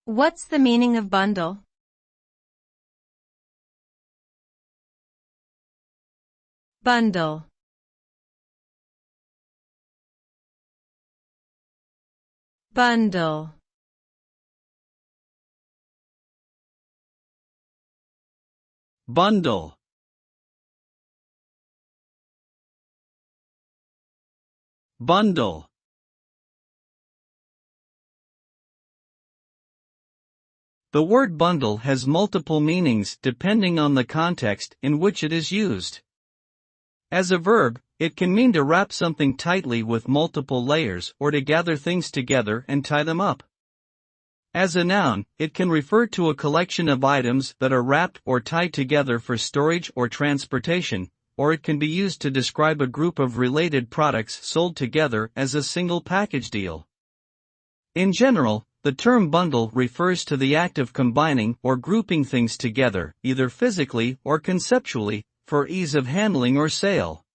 What's the meaning of bundle? Bundle. Bundle. Bundle. Bundle. The word bundle has multiple meanings depending on the context in which it is used. As a verb, it can mean to wrap something tightly with multiple layers or to gather things together and tie them up. As a noun, it can refer to a collection of items that are wrapped or tied together for storage or transportation, or it can be used to describe a group of related products sold together as a single package deal. In general, the term bundle refers to the act of combining or grouping things together, either physically or conceptually, for ease of handling or sale.